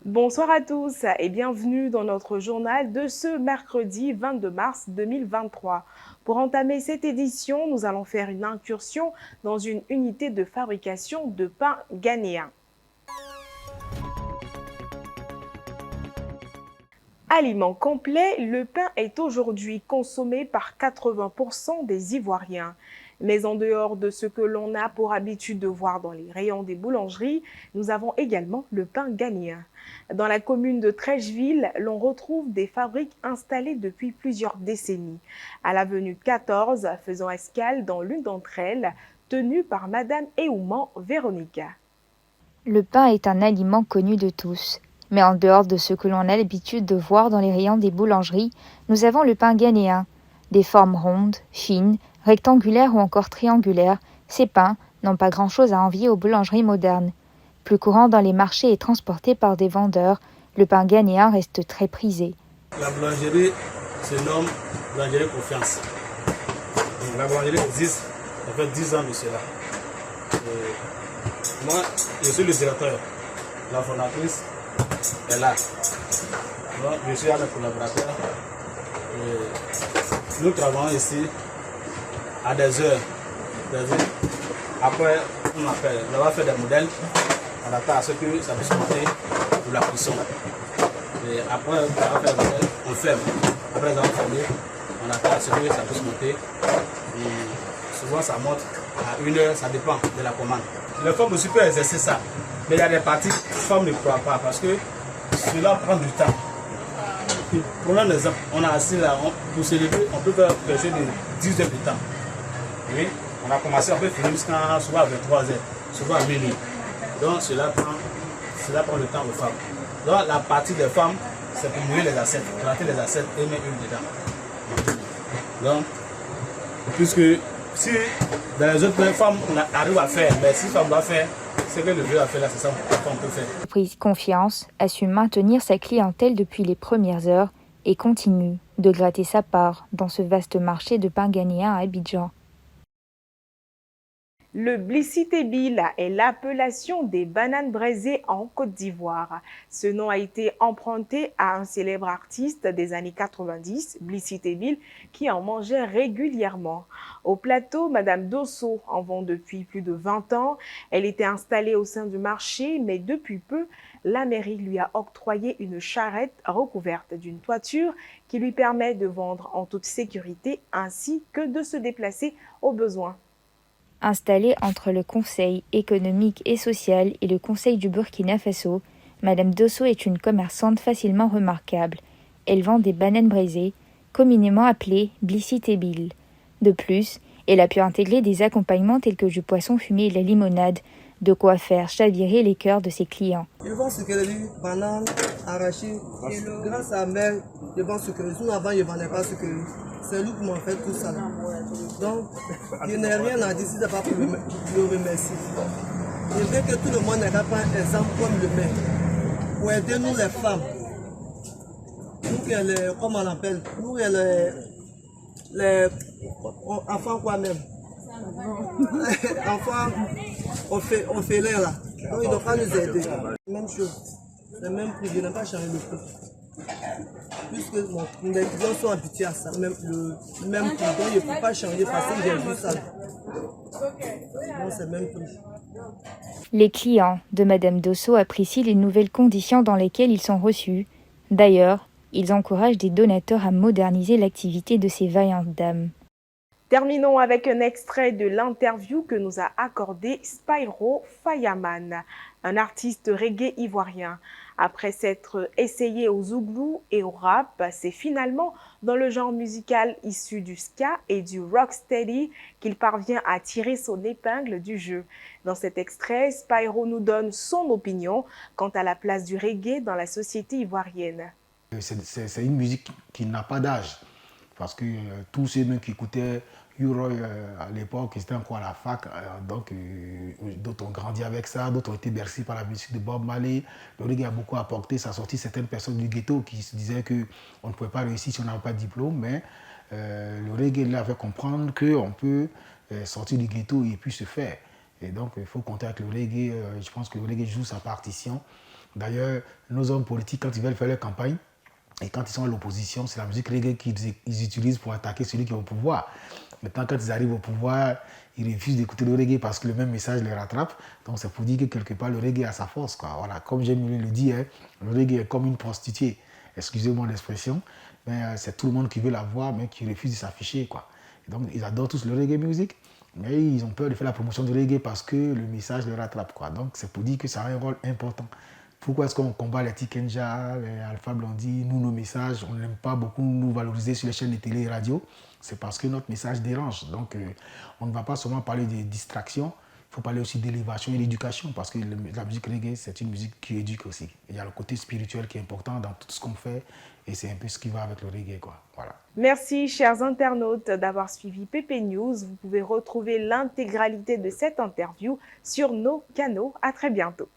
Bonsoir à tous et bienvenue dans notre journal de ce mercredi 22 mars 2023. Pour entamer cette édition, nous allons faire une incursion dans une unité de fabrication de pain ghanéen. Aliment complet, le pain est aujourd'hui consommé par 80% des Ivoiriens. Mais en dehors de ce que l'on a pour habitude de voir dans les rayons des boulangeries, nous avons également le pain ghanéen. Dans la commune de Trècheville, l'on retrouve des fabriques installées depuis plusieurs décennies. À l'avenue 14, faisant escale dans l'une d'entre elles, tenue par Madame Eouman Véronica. Le pain est un aliment connu de tous. Mais en dehors de ce que l'on a l'habitude de voir dans les rayons des boulangeries, nous avons le pain ghanéen. Des formes rondes, fines, rectangulaires ou encore triangulaires, ces pains n'ont pas grand-chose à envier aux boulangeries modernes. Plus courant dans les marchés et transporté par des vendeurs, le pain ghanéen reste très prisé. La boulangerie se nomme Boulangerie Confiance. Donc, la boulangerie existe, ça fait 10 ans de cela. Moi, je suis le directeur. La fondatrice est là. Donc, je suis avec mes collaborateurs. Nous travaillons ici à des heures. Après, on appelle. On va faire des modèles. On attend à ce que ça puisse monter pour la cuisson. Et après, on va faire des modèles, on ferme. Après, on va fermer. On attend à ce que ça puisse monter. Et souvent, ça monte à 1 heure, ça dépend de la commande. Les femmes aussi peuvent exercer ça. Mais il y a des parties que les femmes ne croient pas parce que cela prend du temps. Prenons un exemple, on a assis là, pour se lever, on peut faire quelque chose de 10 heures de temps. Oui, on a commencé, on peut finir jusqu'à souvent à 23 heures, souvent à minuit. Donc cela prend le temps aux femmes. Donc la partie des femmes, c'est pour mouiller les assiettes, gratter les assiettes et mettre une dedans. Donc, puisque si dans les autres femmes on arrive à faire, mais si femme doit faire, c'est que le vieux a fait là, c'est ça qu'on peut faire. L'entreprise Confiance a su maintenir sa clientèle depuis les premières heures et continue de gratter sa part dans ce vaste marché de pain ghanéen à Abidjan. Le Blissi-Tébil est l'appellation des bananes braisées en Côte d'Ivoire. Ce nom a été emprunté à un célèbre artiste des années 90, Blissi-Tébil, qui en mangeait régulièrement. Au plateau, Madame Dosso en vend depuis plus de 20 ans. Elle était installée au sein du marché, mais depuis peu, la mairie lui a octroyé une charrette recouverte d'une toiture qui lui permet de vendre en toute sécurité ainsi que de se déplacer au besoin. Installée entre le Conseil économique et social et le Conseil du Burkina Faso, Madame Dosso est une commerçante facilement remarquable. Elle vend des bananes braisées, communément appelées blissi-tébil. De plus, elle a pu intégrer des accompagnements tels que du poisson fumé et la limonade, de quoi faire chavirer les cœurs de ses clients. Ils vont sucrer bananes, arachis. Grâce à Mel, ils vont sucrer. Sinon avant, ils ne vendaient pas sucrer. C'est lui qui m'a fait tout ça. Donc, je n'ai rien à dire si ce n'est pas pour le remercier. Je veux que tout le monde ait un exemple comme le maire. Pour aider nous les femmes. Nous, comme on appelle, nous, les enfants quoi même. Enfants, on fait l'air là. Donc, ils ne doivent pas nous aider. Même chose. Le même prix, je n'ai pas changé le prix. Puisque les clients sont habitués à ça, même le même prix. Donc, je ne peux pas changer parce que j'ai vu ça. Donc, c'est le même prix. Les clients de Madame Dosso apprécient les nouvelles conditions dans lesquelles ils sont reçus. D'ailleurs, ils encouragent des donateurs à moderniser l'activité de ces vaillantes dames. Terminons avec un extrait de l'interview que nous a accordé Spyro Fayaman, un artiste reggae ivoirien. Après s'être essayé au zouglou et au rap, c'est finalement dans le genre musical issu du ska et du rocksteady qu'il parvient à tirer son épingle du jeu. Dans cet extrait, Spyro nous donne son opinion quant à la place du reggae dans la société ivoirienne. C'est une musique qui n'a pas d'âge. Parce que tous ceux qui écoutaient U-Roy à l'époque, ils étaient encore à la fac, d'autres ont grandi avec ça, d'autres ont été bercés par la musique de Bob Marley. Le reggae a beaucoup apporté, ça a sorti certaines personnes du ghetto qui se disaient qu'on ne pouvait pas réussir si on n'avait pas de diplôme, mais le reggae leur fait comprendre qu'on peut sortir du ghetto et puis se faire. Et donc il faut compter avec le reggae, je pense que le reggae joue sa partition. D'ailleurs, nos hommes politiques, quand ils veulent faire leur campagne, et quand ils sont à l'opposition, c'est la musique reggae qu'ils utilisent pour attaquer celui qui est au pouvoir. Maintenant, quand ils arrivent au pouvoir, ils refusent d'écouter le reggae parce que le même message les rattrape. Donc, c'est pour dire que quelque part, le reggae a sa force, quoi. Voilà. Comme j'aime le dire, hein, le reggae est comme une prostituée. Excusez-moi l'expression, mais c'est tout le monde qui veut la voir, mais qui refuse de s'afficher, quoi. Et donc, ils adorent tous le reggae music, mais ils ont peur de faire la promotion du reggae parce que le message les rattrape, quoi. Donc, c'est pour dire que ça a un rôle important. Pourquoi est-ce qu'on combat les Tikenja, les Alpha Blondie, nous, nos messages, on n'aime pas beaucoup nous valoriser sur les chaînes de télé et radio. C'est parce que notre message dérange. Donc, on ne va pas seulement parler de distraction, il faut parler aussi d'élévation et d'éducation parce que la musique reggae, c'est une musique qui éduque aussi. Il y a le côté spirituel qui est important dans tout ce qu'on fait et c'est un peu ce qui va avec le reggae, quoi. Voilà. Merci, chers internautes, d'avoir suivi PP News. Vous pouvez retrouver l'intégralité de cette interview sur nos canaux. À très bientôt.